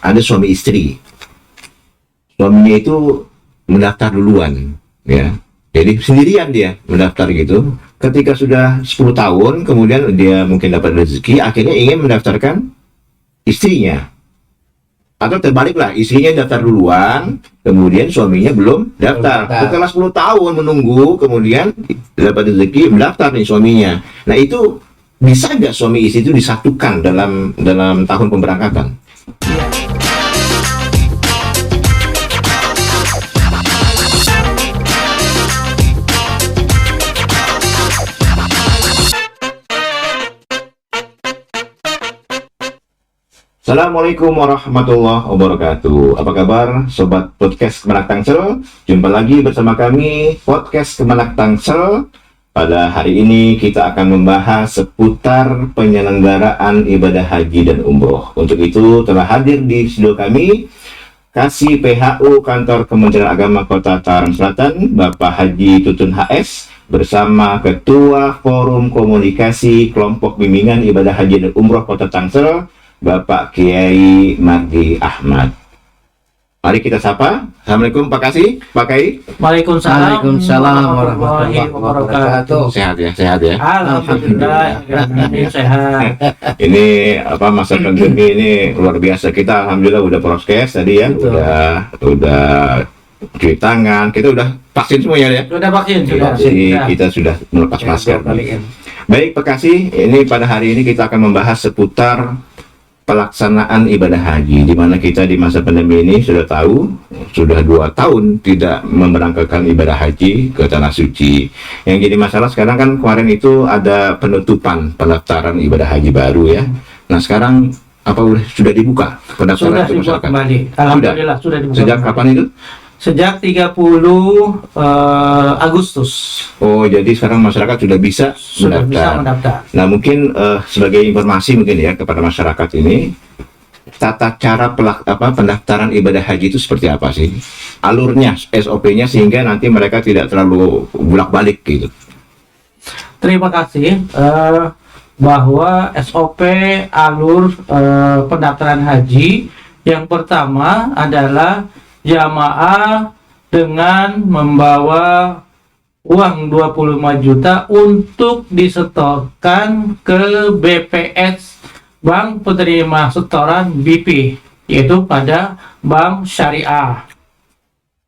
ada suami istri. Suaminya itu mendaftar duluan, ya. Jadi sendirian dia mendaftar gitu. Ketika sudah 10 tahun, kemudian dia mungkin dapat rezeki, akhirnya ingin mendaftarkan istrinya. Atau terbaliklah, istrinya daftar duluan, kemudian suaminya belum daftar. Setelah 10 tahun menunggu, kemudian dapat rezeki, mendaftar nih suaminya. Nah itu bisa nggak suami istri itu disatukan dalam tahun pemberangkatan? Assalamualaikum warahmatullahi wabarakatuh. Apa kabar Sobat Podcast Kemenak Tangsel? Jumpa lagi bersama kami Podcast Kemenak Tangsel. Pada hari ini kita akan membahas seputar penyelenggaraan ibadah haji dan umroh. Untuk itu telah hadir di studio kami Kasih PHU Kantor Kementerian Agama Kota Tangerang Selatan, Bapak Haji Tutun HS, bersama Ketua Forum Komunikasi Kelompok Bimbingan Ibadah Haji dan Umroh Kota Tangsel, Bapak Kiai Mardi Ahmad. Mari kita sapa. Assalamualaikum Pak Kasih, Pak Kiai. Waalaikumsalam warahmatullahi wabarakatuh. Sehat ya. Alhamdulillah, sehat. Ini masa pandemi ini luar biasa. Kita alhamdulillah udah prokes tadi ya. Betul. Udah cuci tangan. Kita udah vaksin semuanya ya. Sudah vaksin, sudah. Jadi kita sudah melepas masker. Baik Pak Kasih, ini pada hari ini kita akan membahas seputar pelaksanaan ibadah haji, di mana kita di masa pandemi ini sudah 2 tahun tidak memberangkatkan ibadah haji ke Tanah Suci. Yang jadi masalah sekarang kan kemarin itu ada penutupan pendaftaran ibadah haji baru ya. Nah sekarang sudah dibuka pendaftaran untuk masyarakat? Kembali. Alhamdulillah sudah dibuka. Sejak kapan itu? Sejak 30 Agustus. Oh, jadi sekarang masyarakat sudah bisa mendaftar. Nah, mungkin sebagai informasi mungkin ya kepada masyarakat ini, tata cara pendaftaran ibadah haji itu seperti apa sih? Alurnya, SOP-nya sehingga nanti mereka tidak terlalu bolak-balik gitu. Terima kasih. Bahwa SOP alur pendaftaran haji yang pertama adalah jamaah dengan membawa uang 25 juta untuk disetorkan ke BPS Bank Penerima Setoran BP, yaitu pada Bank Syariah.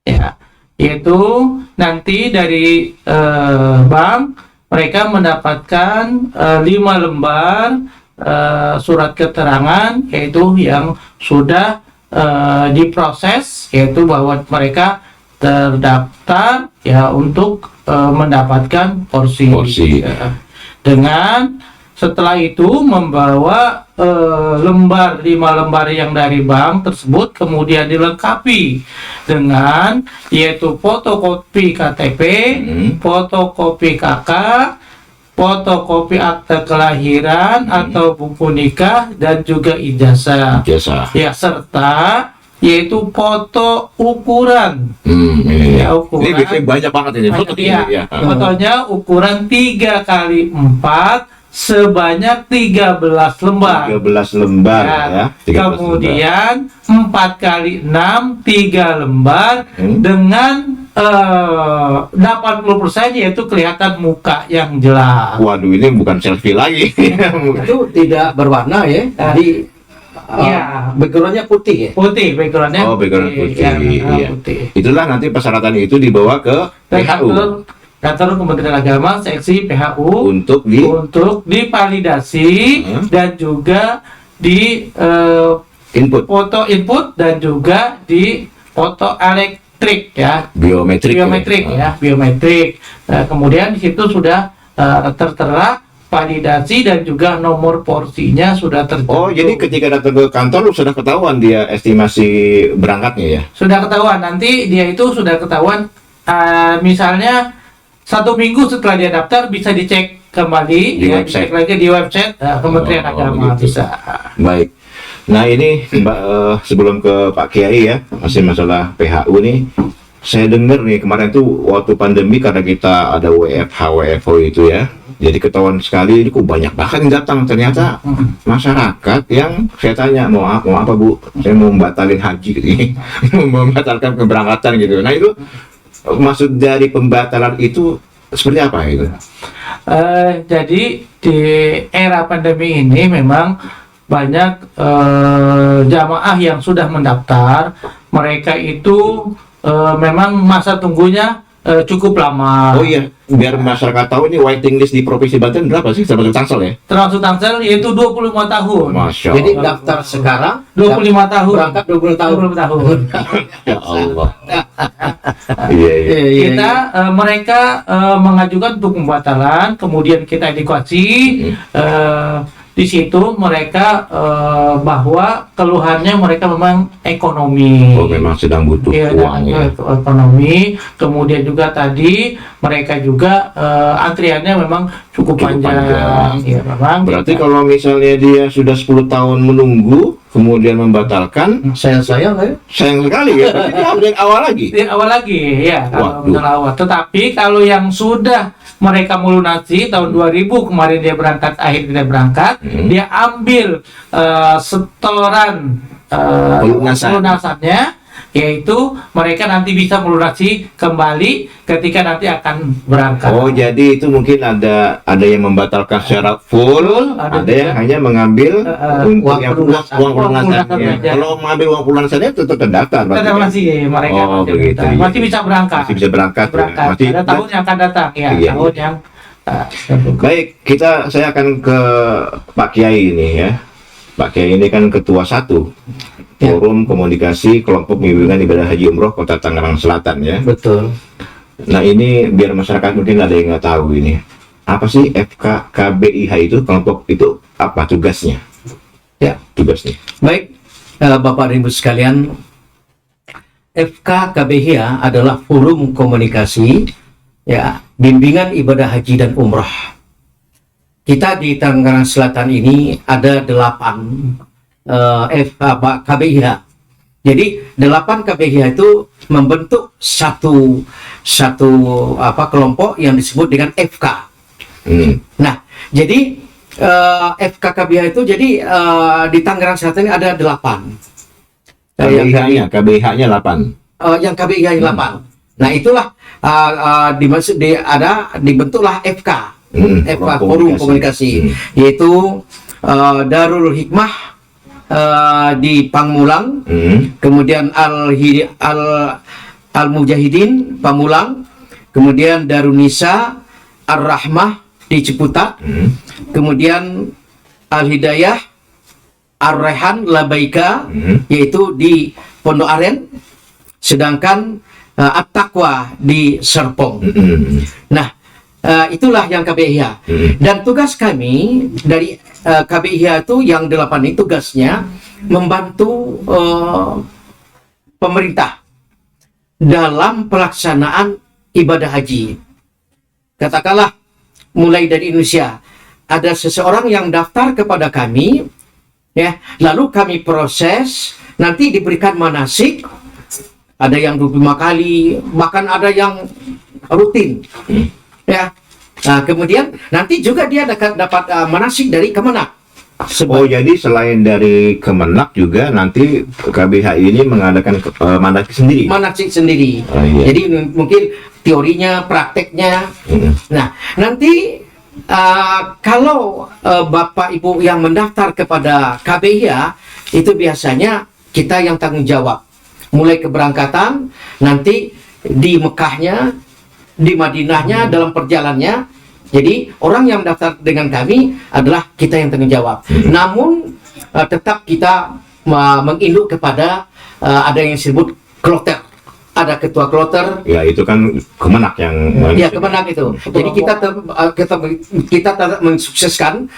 Ya, yaitu nanti dari bank mereka mendapatkan 5 lembar surat keterangan, yaitu yang sudah diproses, yaitu bahwa mereka terdaftar ya untuk mendapatkan porsi. Dengan setelah itu membawa 5 lembar yang dari bank tersebut, kemudian dilengkapi dengan yaitu fotokopi KTP, fotokopi KK, fotokopi akte kelahiran atau buku nikah, dan juga ijazah. Ya, serta yaitu foto ukuran. Ya, ukuran. Ini banyak banget ini foto. Fotonya ukuran 3x4 sebanyak 13 lembar. 13 lembar ya. 13 kemudian 4x6 3 lembar dengan 80% yaitu kelihatan muka yang jelas. Waduh, ini bukan selfie lagi. Itu tidak berwarna ya. Di backgroundnya putih ya. Putih backgroundnya. Oh, background putih. Iya. Putih. Itulah nanti persyaratan itu dibawa ke PHU. Kantor Kementerian Agama seksi PHU untuk divalidasi dan juga di foto input dan juga di foto elektrik ya, biometrik. Nah, kemudian di situ sudah tertera validasi dan juga nomor porsinya sudah tercantum. Oh, jadi ketika datang ke kantor sudah ketahuan dia estimasi berangkatnya ya? Sudah ketahuan, nanti dia itu sudah ketahuan, misalnya 1 minggu setelah dia daftar bisa dicek kembali di website. Dicek lagi di website Kementerian Agama gitu. Bisa. Baik. Nah ini sebelum ke Pak Kiai ya, masih masalah PHU nih. Saya dengar nih kemarin tuh waktu pandemi karena kita ada WFH, WFO itu ya. Jadi ketahuan sekali ini kok banyak banget yang datang. Ternyata masyarakat yang saya tanya mau apa Bu? Saya mau batalin haji gitu. Mau membatalkan keberangkatan gitu. Nah itu maksud dari pembatalan itu seperti apa itu? Jadi di era pandemi ini memang banyak jamaah yang sudah mendaftar. Mereka itu memang masa tunggunya cukup lama. Oh iya, biar masyarakat tahu ini waiting list di Provinsi Banten berapa sih termasuk Tangsel ya? Termasuk Tangsel yaitu 25 tahun. Masya Jadi Allah. daftar sekarang 25 tahun. berangkat 20 tahun. 20 tahun. Ya Allah. Iya, iya. Kita mereka mengajukan untuk pembatalan, kemudian kita edukasi di situ mereka bahwa keluhannya mereka memang ekonomi. Oh memang sedang butuh Iya, uang ya. ekonomi. Kemudian juga tadi mereka juga antriannya memang cukup panjang. Iya, memang. Berarti kalau misalnya dia sudah 10 tahun menunggu, kemudian membatalkan, Sayang ya. sayang sekali ya. Tapi dia harus dari awal lagi. Di awal lagi, ya kalau Waduh. benar awal. Tetapi kalau yang sudah mereka melunasi tahun 2000 kemarin dia berangkat, akhir tidak berangkat, dia ambil setoran pelunasannya, yaitu mereka nanti bisa melunasi kembali ketika nanti akan berangkat. Oh jadi itu mungkin ada yang membatalkan secara full, ada yang hanya mengambil untuk uang yang pelunasan. uang pelunasannya. Pelunasan aja. Kalau mengambil uang pelunasannya tetap terdaftar. berarti Tetap kan? masih mereka Oh, masih, begitu, iya. masih bisa berangkat. Masih bisa berangkat. Ya. Masih, Ada tahun yang akan datang, ya Iya, tahun iya. yang Baik, saya akan ke Pak Kiai ini ya. Pak Kiai ini kan ketua 1 Ya. Forum Komunikasi Kelompok Bimbingan Ibadah Haji Umroh Kota Tangerang Selatan ya. Betul. Nah ini biar masyarakat mungkin ada yang nggak tahu ini. Apa sih FKKBIH itu? Kelompok itu apa tugasnya? Ya. Tugasnya. Baik, Bapak dan Ibu sekalian, FKKBIH adalah forum komunikasi ya bimbingan ibadah haji dan umrah. Kita di Tangerang Selatan ini ada 8 KBIH. Jadi 8 KBIH itu membentuk satu kelompok yang disebut dengan FK. Nah, jadi FKKBIH itu jadi di Tangerang Selatan ini ada 8. KBIH-nya 8. Yang KBIH 8. Nah, itulah dibentuklah FK. FK Forum Komunikasi, yaitu Darul Hikmah di Pamulang, kemudian Al Mujahidin Pamulang, kemudian Darunisa Ar-Rahmah di Ciputat, kemudian Al Hidayah Ar-Rehan Labaika yaitu di Pondok Aren, sedangkan At-Taqwa di Serpong. Nah, itulah yang KBIH. Dan tugas kami dari KBIH itu yang 8 ini tugasnya membantu pemerintah dalam pelaksanaan ibadah haji. Katakanlah mulai dari Indonesia ada seseorang yang daftar kepada kami, ya, lalu kami proses, nanti diberikan manasik, ada yang 25 kali, bahkan ada yang rutin, ya. Nah, kemudian nanti juga dia dapat manasik dari Kemenak. Oh jadi selain dari Kemenak juga nanti KBIH ini mengadakan manasik sendiri. Manasik sendiri. Oh, iya. Jadi mungkin teorinya, prakteknya. Nah, nanti kalau Bapak Ibu yang mendaftar kepada KBIH itu biasanya kita yang tanggung jawab. Mulai keberangkatan, nanti di Mekahnya, di Madinahnya, dalam perjalanannya. Jadi orang yang daftar dengan kami adalah kita yang tanggung jawab. Namun tetap kita menginduk kepada ada yang disebut kloter. Ada ketua kloter. Ya itu kan Kemenak yang. Ya Kemenak itu. Jadi kita tetap mensukseskan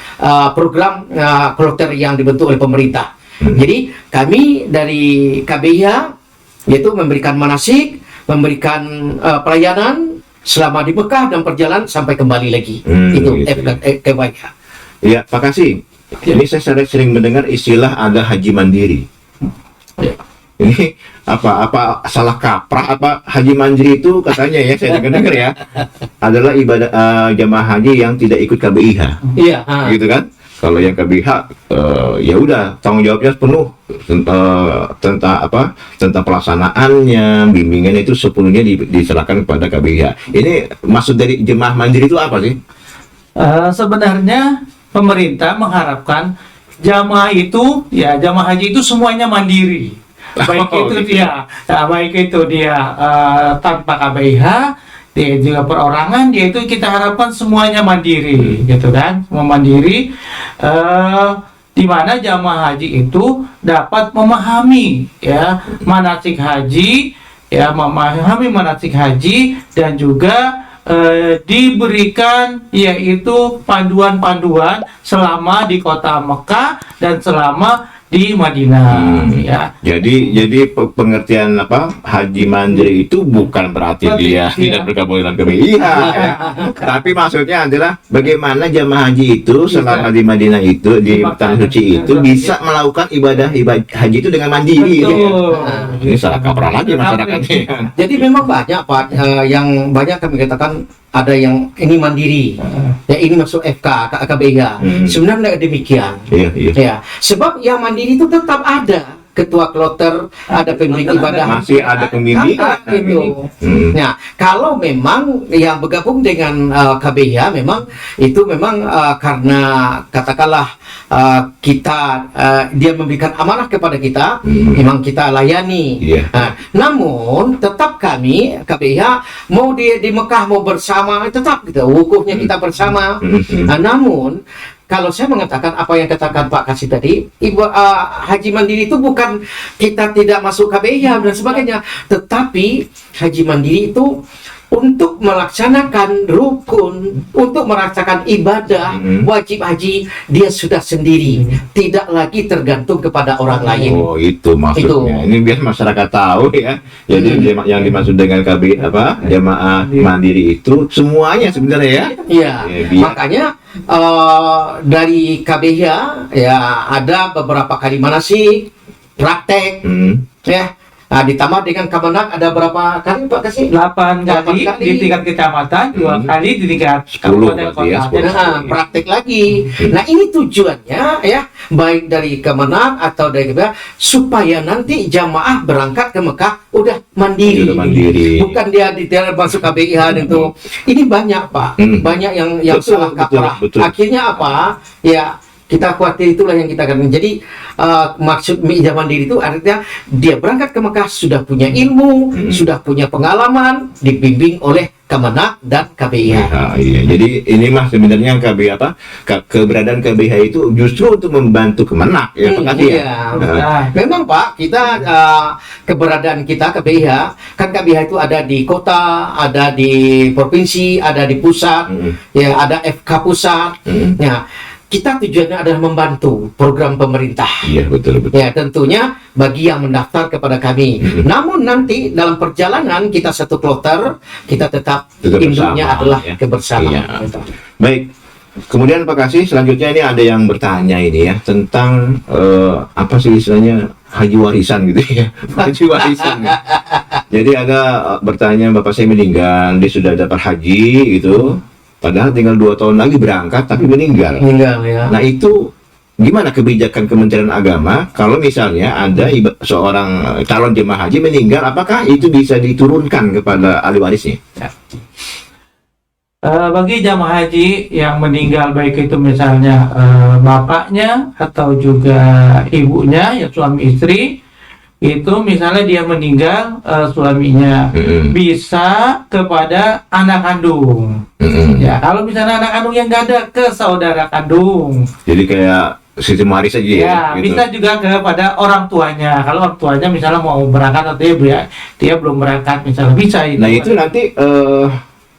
program kloter yang dibentuk oleh pemerintah. Jadi kami dari KBIH yaitu memberikan manasik, memberikan pelayanan selama di Mekah dan perjalanan sampai kembali lagi. Itu KBIH. Ya, Pak Kasih. Ini saya sering mendengar istilah ada haji mandiri. Ini ini apa salah kaprah apa haji mandiri itu katanya ya saya dengar ya adalah ibadah jamaah haji yang tidak ikut KBIH. Iya. Gitu kan? Kalau yang KBIH ya udah tanggung jawabnya penuh tentang pelaksanaannya, bimbingan itu sepenuhnya diserahkan kepada KBIH. Ini maksud dari jemaah mandiri itu apa sih? Sebenarnya pemerintah mengharapkan jamaah haji itu semuanya mandiri. Baik itu dia tanpa KBIH, dia juga perorangan, dia itu kita harapkan semuanya mandiri, gitu kan, semua mandiri, di mana jamaah haji itu dapat memahami manasik haji, memahami manasik haji dan juga diberikan yaitu panduan-panduan selama di kota Mekah dan selama di Madinah. Jadi pengertian haji mandiri itu bukan berarti dia tidak bergabung dengan KBIH tapi maksudnya adalah bagaimana jamaah haji itu selama di Madinah itu di Tanah Suci itu bisa melakukan ibadah haji itu dengan mandiri. Ini salah kaprah lagi masyarakatnya. Jadi memang banyak Pak yang banyak kami katakan ada yang ini mandiri, ini masuk FK, KBIH. Sebenarnya demikian. Iya. Sebab yang mandiri itu tetap ada ketua kloter, ada pembimbing ibadah, masih ada pembimbing. Nah, kalau memang yang bergabung dengan KBIH memang itu memang karena katakanlah dia memberikan amanah kepada kita, memang kita layani. Namun tetap kami KBIH mau di Mekah mau bersama tetap gitu, wukufnya kita bersama. Namun kalau saya mengatakan apa yang katakan Pak Kasih tadi, haji mandiri itu bukan kita tidak masuk KBIH dan sebagainya, tetapi haji mandiri itu untuk melaksanakan rukun, untuk merasakan ibadah wajib haji, dia sudah sendiri, tidak lagi tergantung kepada orang lain. Oh, itu maksudnya. Ini biar masyarakat tahu ya. Jadi yang dimaksud dengan jamaah mandiri itu semuanya sebenarnya ya. Makanya dari KBIH ada beberapa kali manasik, praktek, ditambah dengan Kemenak ada berapa kali Pak Kasih? 8 kali di tingkat kecamatan, 2 kali di tingkat kabupaten kota. Praktek lagi. Nah, ini tujuannya baik dari Kemenak atau dari KBIH supaya nanti jamaah berangkat ke Mekah udah mandiri. Bukan dia masuk KBIH itu. Ini banyak Pak. Banyak yang salah kaprah. Akhirnya apa? Kita khawatir itulah yang kita katakan. Jadi maksud ijazah mandiri itu artinya dia berangkat ke Mekah sudah punya ilmu, sudah punya pengalaman, dibimbing oleh Kemenak dan KBIH. Jadi ini mah sebenarnya keberadaan KBIH itu justru untuk membantu Kemenak Memang Pak, kita keberadaan kita KBIH, kan KBIH itu ada di kota, ada di provinsi, ada di pusat, ada FK pusat. Kita tujuannya adalah membantu program pemerintah. Iya, betul. Tentunya bagi yang mendaftar kepada kami. Namun nanti dalam perjalanan kita satu kloter, kita tetap induknya adalah kebersamaan. Baik. Kemudian Pak Kasih, selanjutnya ini ada yang bertanya ini tentang apa sih istilahnya haji warisan gitu ya. Haji warisan. Jadi ada bertanya, bapak saya meninggal, dia sudah dapat haji gitu. Padahal tinggal 2 tahun lagi berangkat tapi meninggal. Nah, itu gimana kebijakan Kementerian Agama kalau misalnya ada seorang calon jemaah haji meninggal, apakah itu bisa diturunkan kepada ahli warisnya? Bagi jamaah haji yang meninggal, baik itu misalnya bapaknya atau juga ibunya, suami istri, itu misalnya dia meninggal, suaminya bisa kepada anak kandung. Kalau misalnya anak kandung yang nggak ada, ke saudara kandung. Jadi kayak sistem waris aja gitu. Bisa juga kepada orang tuanya. Kalau orang tuanya misalnya mau berangkat atau dia belum berangkat misalnya, bisa itu. Nah, itu nanti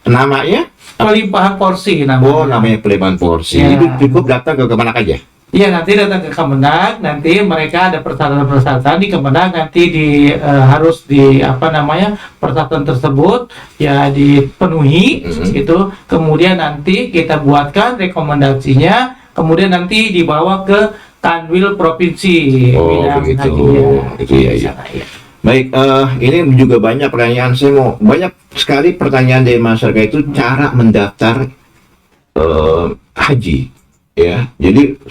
namanya pelimpahan porsi namanya. Namanya pelimpahan porsi. Itu cukup datang ke Kemenak aja. Iya, nanti datang ke Kemenak, nanti mereka ada persyaratan-persyaratan di Kemenak, nanti harus persyaratan tersebut dipenuhi gitu. Kemudian nanti kita buatkan rekomendasinya, kemudian nanti dibawa ke Kanwil Provinsi. Begitu. Baik, ini juga banyak pertanyaan. Saya mau banyak sekali pertanyaan dari masyarakat itu cara mendaftar haji, ya. Jadi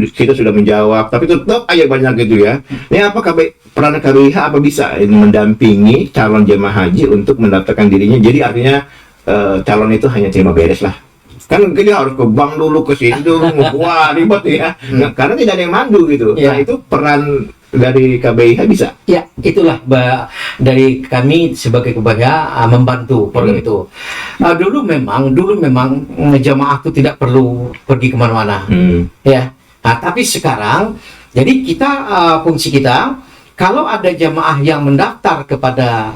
kita sudah menjawab, tapi tetap aja banyak gitu ya. Ini apakah peran KBIH apa bisa mendampingi calon jemaah haji untuk mendaftarkan dirinya? Jadi artinya calon itu hanya terima beres lah. Kan mungkin dia harus ke bank dulu, ke situ, wah ribet ya. Nah, karena tidak ada yang mandu gitu. Ya. Nah itu peran dari KBIH bisa. Ya, itulah dari kami sebagai KBIH membantu program itu. Dulu memang jamaah itu tidak perlu pergi kemana-mana, ya. Nah, tapi sekarang, jadi kita fungsi kita, kalau ada jamaah yang mendaftar kepada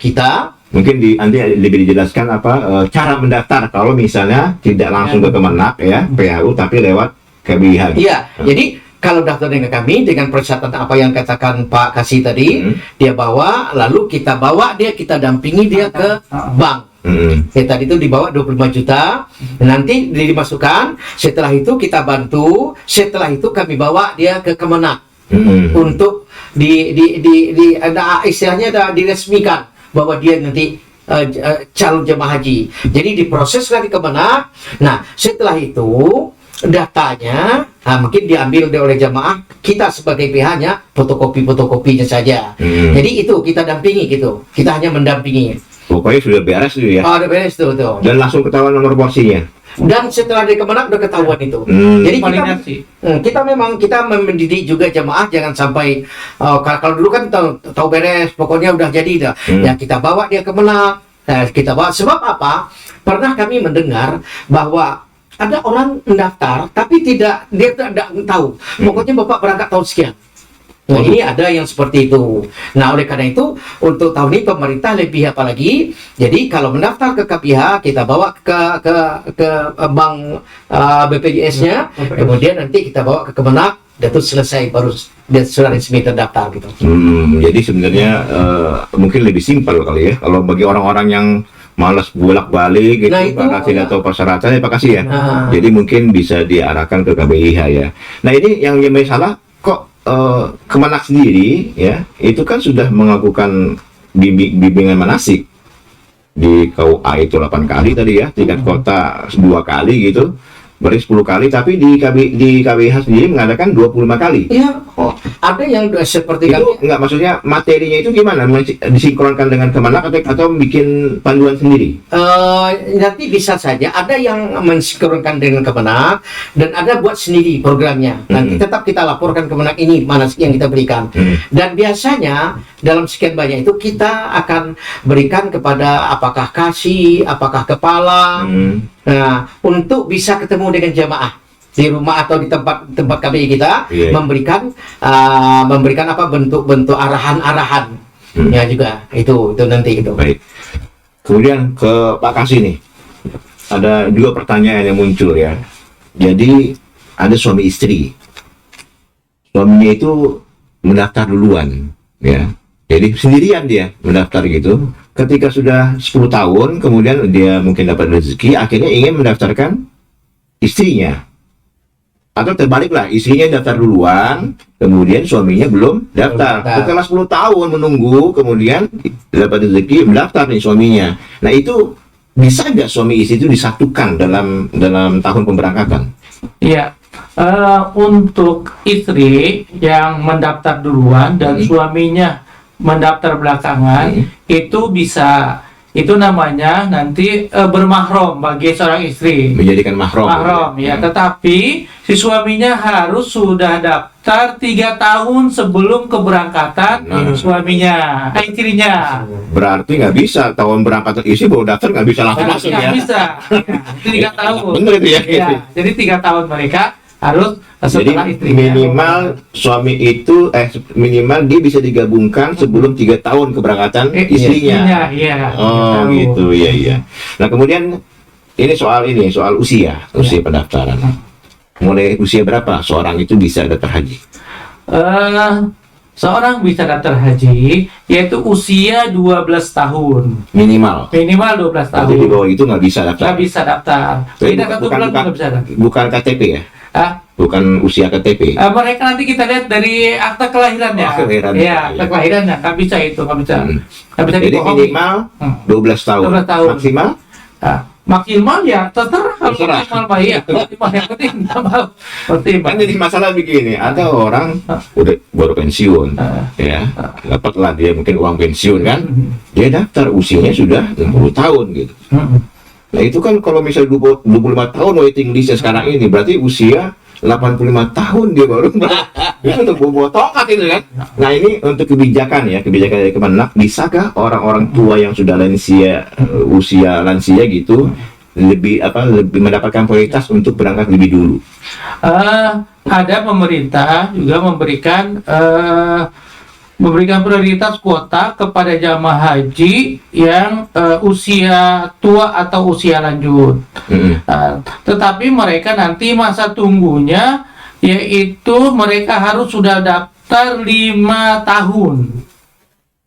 kita. Mungkin nanti lebih dijelaskan apa cara mendaftar kalau misalnya tidak langsung ke Kemenak ya, PHU, tapi lewat KBIH. Iya, jadi kalau daftar dengan kami dengan persyaratan apa yang katakan Pak Kasih tadi, dia bawa, lalu kita bawa dia, kita dampingi dia ke bank. Ya, tadi itu dibawa 25 juta, nanti dimasukkan, setelah itu kita bantu, setelah itu kami bawa dia ke Kemenak untuk ada istilahnya diresmikan bahwa dia nanti calon jemaah haji. Jadi diproseslah di Kemenak. Nah, setelah itu datanya mungkin diambil oleh jamaah, kita sebagai pihaknya fotokopinya saja. Jadi itu kita dampingi gitu, kita hanya mendampingi. Pokoknya sudah beres tuh ya. Udah beres tuh. Dan langsung ketahuan nomor porsinya. Dan setelah di Kemenak udah ketahuan itu. Jadi kita memang mendidik juga jamaah jangan sampai kalau dulu kan tahu beres, pokoknya udah jadi dah. Ya kita bawa dia ke Kemenak. Nah, kita bawa sebab apa? Pernah kami mendengar bahwa ada orang mendaftar tapi dia tidak tahu. Pokoknya Bapak berangkat tahun sekian. Nah, ini ada yang seperti itu. Nah, oleh karena itu, untuk tahun ini pemerintah lebih apa lagi? Jadi, kalau mendaftar ke KPH, kita bawa ke bank BPJS-nya, kemudian nanti kita bawa ke Kemenak, dan itu selesai, baru dia sudah resmi terdaftar gitu. Jadi sebenarnya mungkin lebih simpel kali ya, kalau bagi orang-orang yang malas bolak-balik gitu, nah, itu, Pak Kasih tidak tahu persyaratannya, Pak Kasih ya. Jadi mungkin bisa diarahkan ke KBIH ya. Nah, ini yang masalah kok Kemenak sendiri ya itu kan sudah melakukan bimbingan manasik di KUA itu 8 kali tadi ya, tingkat kota 2 kali gitu, berarti 10 kali, tapi di KBIH sendiri mengadakan 25 kali. Iya, ada yang seperti itu kami. enggak, maksudnya materinya itu gimana? Disinkronkan dengan Kemenak atau bikin panduan sendiri? Nanti bisa saja ada yang mensinkronkan dengan Kemenak dan ada buat sendiri programnya. Nanti tetap kita laporkan Kemenak ini mana yang kita berikan. Dan biasanya dalam sekian banyak itu kita akan berikan kepada apakah kasih, apakah kepala. Nah, untuk bisa ketemu dengan jamaah di rumah atau di tempat KBI kita, memberikan apa bentuk-bentuk arahan ya juga itu nanti itu. Baik. Kemudian ke Pak Kasih nih, ada juga pertanyaan yang muncul ya. Jadi ada suami istri, suaminya itu mendaftar duluan ya. Jadi sendirian dia mendaftar gitu. Ketika sudah 10 tahun, kemudian dia mungkin dapat rezeki, akhirnya ingin mendaftarkan istrinya. Atau terbaliklah, istrinya daftar duluan, kemudian suaminya belum daftar. Setelah 10 tahun menunggu, kemudian dapat rezeki, mendaftar nih suaminya. Nah itu bisa nggak suami istri itu disatukan dalam tahun pemberangkatan? Iya. Untuk istri yang mendaftar duluan dan suaminya mendaftar belakangan, itu bisa, itu namanya nanti bermahram bagi seorang istri, menjadikan mahram ya. Tetapi si suaminya harus sudah daftar 3 tahun sebelum keberangkatan suaminya, istrinya. Berarti nggak bisa tahun berangkatan istri baru daftar, nggak bisa langsung masuk ya? Nggak bisa, 3 tahun. Benar itu ya? Jadi 3 tahun mereka harus setelah jadi istrinya. minimal suami itu minimal dia bisa digabungkan sebelum 3 tahun keberangkatan istrinya. Iya. Oh gitu, iya. Nah kemudian ini soal usia pendaftaran. Mulai usia berapa seorang itu bisa daftar haji? Seorang bisa daftar haji yaitu usia 12 tahun. Minimal 12 tahun. Jadi di bawah itu nggak bisa daftar. Nggak bisa daftar. Tidak kartu keluarga nggak bisa daftar. Bukan KTP ya? bukan usia KTP. Mereka nanti kita lihat dari akta kelahirannya. Akta kelahiran. Ya, akta kelahirannya. Nggak bisa itu, nggak bisa. Nggak bisa Jadi dibohongi. minimal 12 tahun. 12 tahun. Maksimal Nah, maksimal ya terserah kalau Terserah. maksimal bayi ya. Maksimal yang penting maksimal. kan jadi masalah begini, ada orang udah baru pensiun, ya, dapatlah dia mungkin uang pensiun kan, dia daftar usianya sudah 60 tahun gitu. Nah itu kan kalau misalnya 25 tahun waiting listnya sekarang ini, berarti usia 85 tahun dia baru itu untuk bawa tongkat itu kan. Nah ini untuk kebijakan dari Kemenak, bisakah orang-orang tua yang sudah lansia, usia lansia gitu, lebih mendapatkan prioritas untuk berangkat lebih dulu? Ada pemerintah juga memberikan prioritas kuota kepada jamaah haji yang usia tua atau usia lanjut. Tetapi mereka nanti masa tunggunya yaitu mereka harus sudah daftar 5 tahun.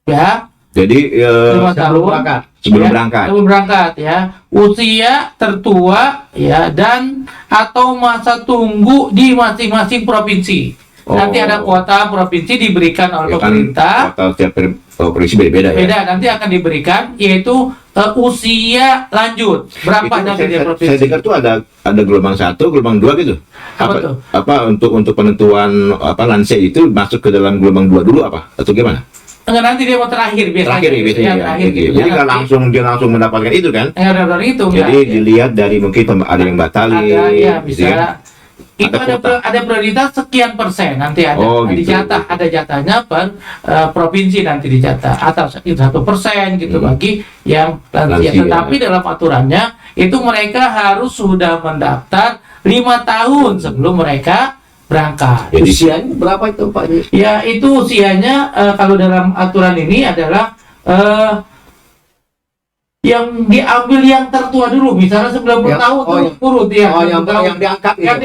Ya. Jadi 5 tahun sebelum berangkat. Sebelum berangkat ya. Usia tertua ya dan atau masa tunggu di masing-masing provinsi. Nanti ada kuota provinsi diberikan oleh pemerintah. Kuota tiap provinsi beda-beda ya. Beda, nanti akan diberikan yaitu usia lanjut. Berapa Itu nanti di provinsi? saya dengar tuh ada gelombang 1, gelombang 2 gitu. Apa tuh? Untuk penentuan lansia itu masuk ke dalam gelombang 2 dulu apa? Atau gimana? Enggak, nanti dia mau terakhir biasanya. Terakhir ya biasanya. Terakhir gitu. Jadi nggak langsung mendapatkan itu kan? Dari itu Jadi dilihat dari mungkin ada yang batalin. ada ya gitu bisa. kan? Itu ada prioritas sekian persen nanti ada gitu. dijatah, ada jatahnya per provinsi nanti dijatah atau 1% gitu bagi yang lansia. Tetapi dalam aturannya itu mereka harus sudah mendaftar 5 tahun sebelum mereka berangkat. Jadi Usianya berapa itu Pak? Ya itu usianya kalau dalam aturan ini adalah yang diambil yang tertua dulu, misalnya 90 tahun terus urut ya. Yang diangkat itu. Yang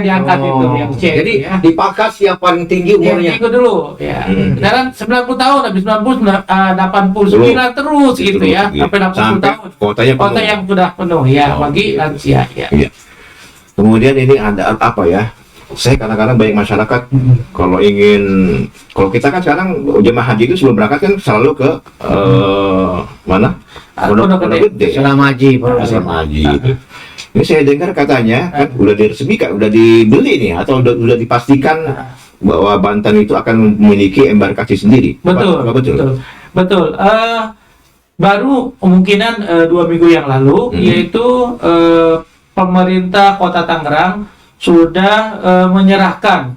diangkat itu yang C. Jadi ya. dipangkas yang paling tinggi umurnya. Yang itu dulu ya. Sekarang 90 tahun habis 90 89 terus gitu ya. Sampai 60 tahun. Kota yang sudah penuh ya bagi lansia ya. Iya. Kemudian ini ada apa ya? Saya kadang-kadang banyak masyarakat kalau kita kan sekarang jemaah haji itu sebelum berangkat kan selalu ke mana? Pondok Gede. Selama haji, Selama haji. Ini saya dengar katanya kan udah diresmikan, udah dibeli nih atau udah dipastikan bahwa Banten itu akan memiliki embarkasi sendiri. Betul. Baru kemungkinan 2 minggu yang lalu yaitu pemerintah Kota Tangerang sudah mengibahkan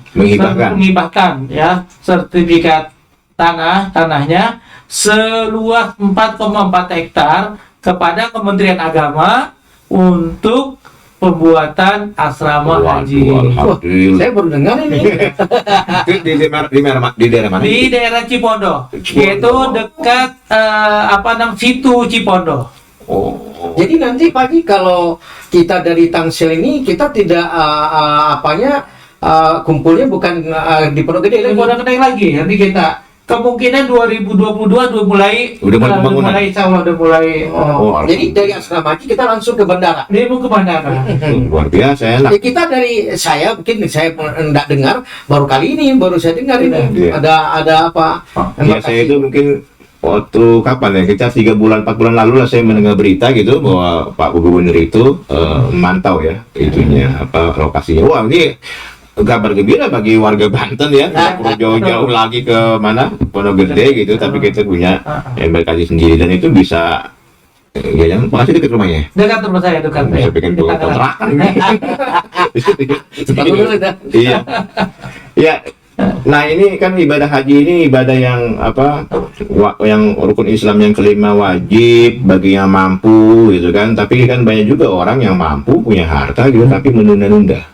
ya sertifikat tanahnya seluas 4,4 hektar kepada Kementerian Agama untuk pembuatan asrama haji. Saya baru dengar ini. Di daerah mana? Di daerah Cipondo, yaitu dekat situ Cipondo. Jadi nanti pagi kalau kita dari Tangsel ini kita tidak kumpulnya bukan di Pondok Gede lagi. Nanti kita kemungkinan 2022 insya Allah udah mulai. Jadi dari asrama haji kita langsung ke bandara. Dia mau ke bandara. Luar biasa enak. Kita saya tidak dengar baru kali ini saya dengar ini ada apa? Ya saya itu mungkin waktu kapan ya, kita 3 bulan 4 bulan lalu lah saya mendengar berita gitu bahwa Pak Gubernur itu memantau ya itunya lokasinya. Wah ini kabar gembira bagi warga Banten ya, tidak perlu jauh-jauh lagi ke mana Pondok Gede gitu, tapi kita punya embarkasi sendiri dan itu bisa ya yang pasti dekat rumahnya. Dekat rumah saya dekat. Bisa bikin kontrakan ini. Iya. Iya. Nah ini kan ibadah haji ini ibadah yang yang rukun Islam yang kelima wajib bagi yang mampu gitu kan. Tapi kan banyak juga orang yang mampu punya harta gitu tapi menunda-nunda.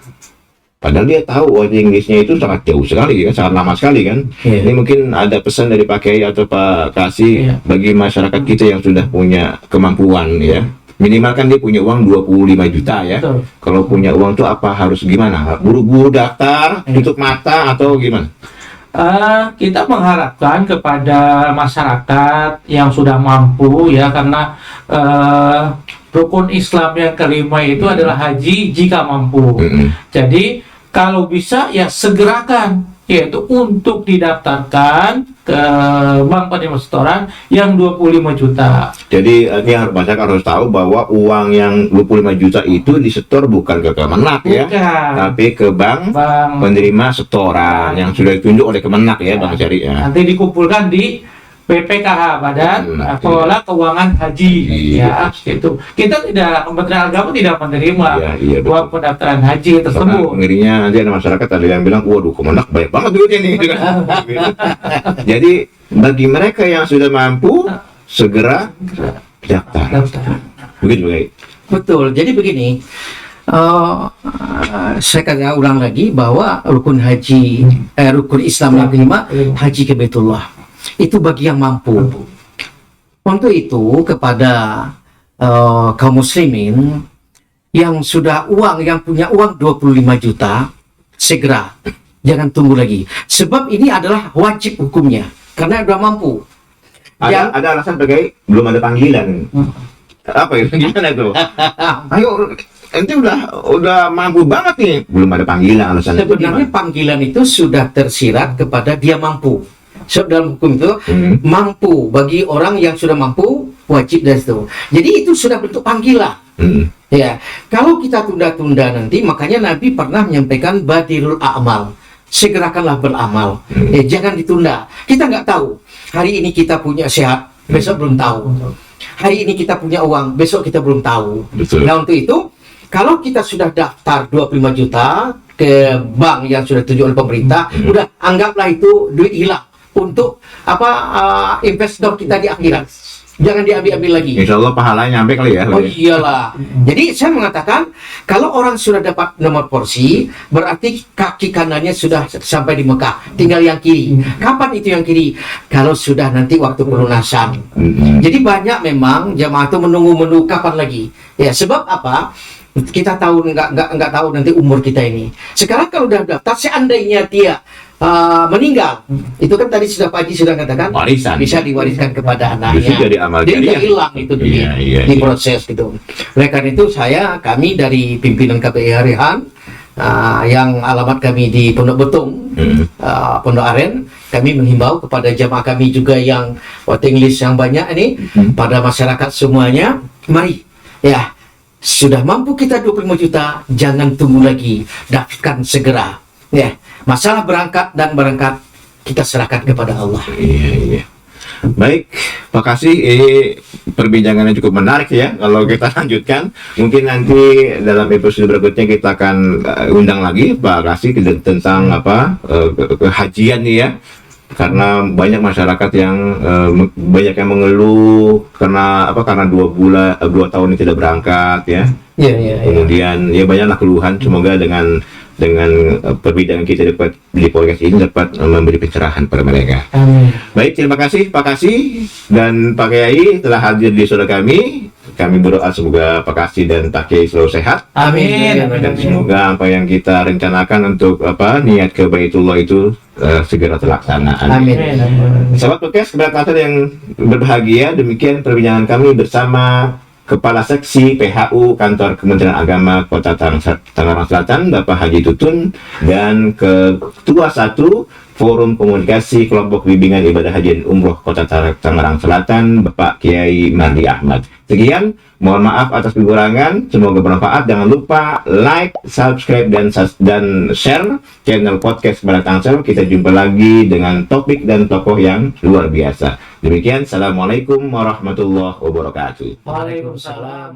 Padahal dia tahu waiting listnya itu sangat jauh sekali kan, sangat lama sekali kan. Ini mungkin ada pesan dari Pak Kiai atau Pak Kasih bagi masyarakat kita yang sudah punya kemampuan ya. Minimal kan dia punya uang 25 juta ya. Betul. Kalau punya uang tuh apa harus gimana? Buru-buru daftar, tutup mata atau gimana? Kita mengharapkan kepada masyarakat yang sudah mampu ya, karena rukun Islam yang kelima itu adalah haji jika mampu. Jadi kalau bisa ya segerakan, yaitu untuk didaftarkan ke Bank Penerima Setoran yang 25 juta. Jadi ini masyarakat harus tahu bahwa uang yang 25 juta itu disetor bukan ke Kemenak ya, Bukan. tapi ke bank Bank penerima setoran yang sudah ditunjuk oleh Kemenak ya, Bang Syariah. nanti dikumpulkan di BPKH, Badan Pengelola Keuangan Haji. Iya. Ya, gitu. Kita tidak, Kementerian Agama tidak menerima Iya, betul. uang pendaftaran haji Karena tersebut. ngerinya nanti ada masyarakat ada yang bilang, waduh Kemenak banyak banget duitnya nih. Jadi bagi mereka yang sudah mampu segera daftar. Daftar. Begitu baik. Betul. Jadi begini, saya kata ulang lagi bahwa rukun Islam yang kelima, haji ke Baitullah, itu bagi yang mampu. Untuk itu kepada kaum muslimin yang punya uang 25 juta, segera, jangan tunggu lagi. Sebab ini adalah wajib hukumnya karena sudah mampu. Ada alasan sebagai belum ada panggilan. Apa itu? Gimana itu? Ayo, ente udah mampu banget nih, belum ada panggilan, alasan itu Sebenarnya gimana? panggilan itu sudah tersirat kepada dia mampu. Sebab dalam hukum itu mampu, bagi orang yang sudah mampu wajib dari situ. Jadi itu sudah bentuk panggilan. Ya, kalau kita tunda-tunda nanti, makanya Nabi pernah menyampaikan badirul a'mal, segerakanlah beramal. Jangan ditunda. Kita nggak tahu hari ini kita punya sehat, besok belum tahu. Hari ini kita punya uang, besok kita belum tahu. Betul. Nah untuk itu, kalau kita sudah daftar 25 juta ke bank yang sudah ditunjuk oleh pemerintah, udah anggaplah itu duit hilang untuk investor kita di akhirat. Jangan diambil-ambil lagi. Insya Allah pahalanya nyampe kali ya. Oh iyalah. Jadi saya mengatakan kalau orang sudah dapat nomor porsi, berarti kaki kanannya sudah sampai di Mekah. Tinggal yang kiri. Kapan itu yang kiri? Kalau sudah nanti waktu pelunasan. Jadi banyak memang jamaah itu menunggu kapan lagi. Ya sebab apa? Kita tahu nggak tahu nanti umur kita ini. Sekarang kalau udah daftar, seandainya dia meninggal, itu kan tadi sudah Pak Haji sudah katakan Warisan. bisa diwariskan kepada anaknya. Justru jadi amal Jadi nggak jariah. hilang itu Iya, di proses gitu. Oleh karena itu kami dari pimpinan KPI Harihan yang alamat kami di Pondok Betung, Pondok Aren, kami menghimbau kepada jamaah kami juga yang waiting list yang banyak ini, pada masyarakat semuanya, mari ya, sudah mampu kita 25 juta, jangan tunggu lagi, daftarkan segera. Ya, masalah berangkat kita serahkan kepada Allah. Iya. Baik, Pak Kasih, ini perbincangannya cukup menarik ya. Kalau kita lanjutkan, mungkin nanti dalam episode berikutnya kita akan undang lagi Pak Kasih tentang kehajian nih ya. Karena banyak masyarakat yang banyak yang mengeluh karena 2 tahun ini tidak berangkat ya. Iya. Kemudian ya banyaklah keluhan. Semoga dengan perbincangan kita di podcast ini dapat memberi pencerahan pada mereka. Amin. Baik, terima kasih Pak Kasih dan Pak Kiai telah hadir di saudara kami. Kami berdoa semoga Pak Kasih dan Pak Kiai selalu sehat. Amin. Dan semoga apa yang kita rencanakan untuk niat ke Baitullah itu segera terlaksana. Amin. Sahabat podcast keberangkatan yang berbahagia, demikian perbincangan kami bersama Kepala Seksi PHU Kantor Kementerian Agama Kota Tangerang Selatan, Bapak Haji Tutun, dan Ketua 1 Forum Komunikasi Kelompok Bimbingan Ibadah Haji dan Umroh Kota Tangerang Selatan, Bapak Kiai Mardi Ahmad. Sekian, mohon maaf atas kekurangan, semoga bermanfaat. Jangan lupa like, subscribe, dan share channel podcast Barat Tangsel. Kita jumpa lagi dengan topik dan tokoh yang luar biasa. Demikian, Assalamualaikum warahmatullahi wabarakatuh. Waalaikumsalam.